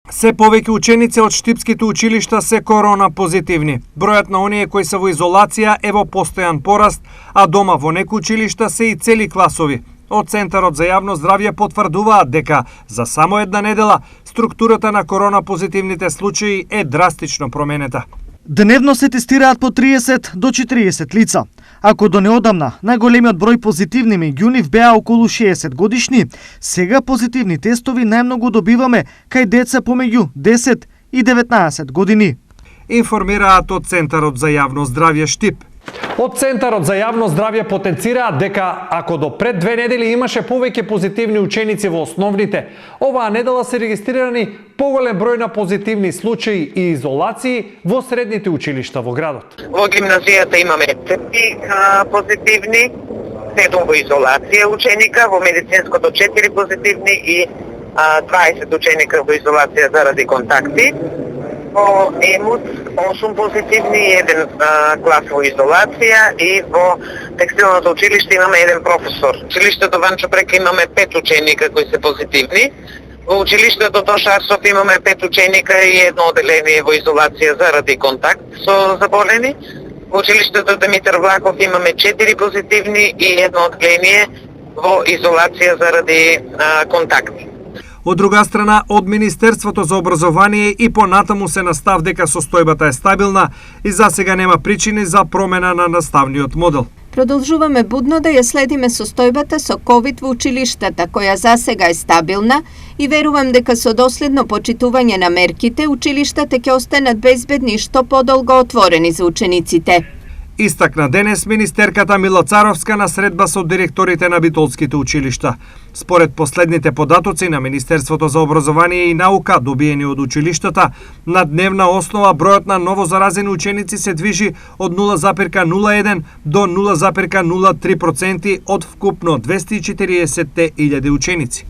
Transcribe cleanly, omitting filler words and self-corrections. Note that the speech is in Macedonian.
Се повеќе ученици од штипските училишта се корона позитивни. Бројот на оние кои се во изолација е во постојан пораст, а дома во некои училишта се и цели класови. Од Центарот за јавно здравје потврдуваат дека за само една недела структурата на корона позитивните случаи е драстично променета. Дневно се тестираат по 30 до 40 лица. Ако до неодамна најголемиот број позитивни меѓу нив беа околу 60 годишни, сега позитивни тестови најмногу добиваме кај деца помеѓу 10 и 19 години. Информираат од Центарот за јавно здравје Штип. Од Центарот за јавно здравје потенцираат дека ако до пред 2 недели имаше повеќе позитивни ученици во основните, оваа недела се регистрирани поголем број на позитивни случаи и изолации во средните училишта во градот. Во гимназијата имаме 4 позитивни, 7 во изолација ученика, во медицинското 4 позитивни и 20 ученика во изолација заради контакти. Во ЕМУТ 8 позитивни, 1 клас во изолација и во текстилното училиште имаме 1 професор. Училиштето Ванчо Прека имаме 5 ученика кои се позитивни. Во училиштето Тоша Арсов имаме 5 ученика и 1 оделение во изолација заради контакт со заболени. Во училиштето Димитар Влахов имаме 4 позитивни и 1 оделение во изолација заради контакти. Од друга страна, од Министерството за образование и понатаму се настав дека состојбата е стабилна и засега нема причини за промена на наставниот модел. Продолжуваме будно да ја следиме состојбата со ковид во училиштата, која засега е стабилна и верувам дека со доследно почитување на мерките, училиштата ќе останат безбедни и што подолго отворени за учениците. Истакна денес министерката Мила Царовска на средба со директорите на битолските училишта. Според последните податоци на Министерството за образование и наука добиени од училиштата, на дневна основа бројот на новозаразени ученици се движи од 0,01 до 0,03% од вкупно 240.000 ученици.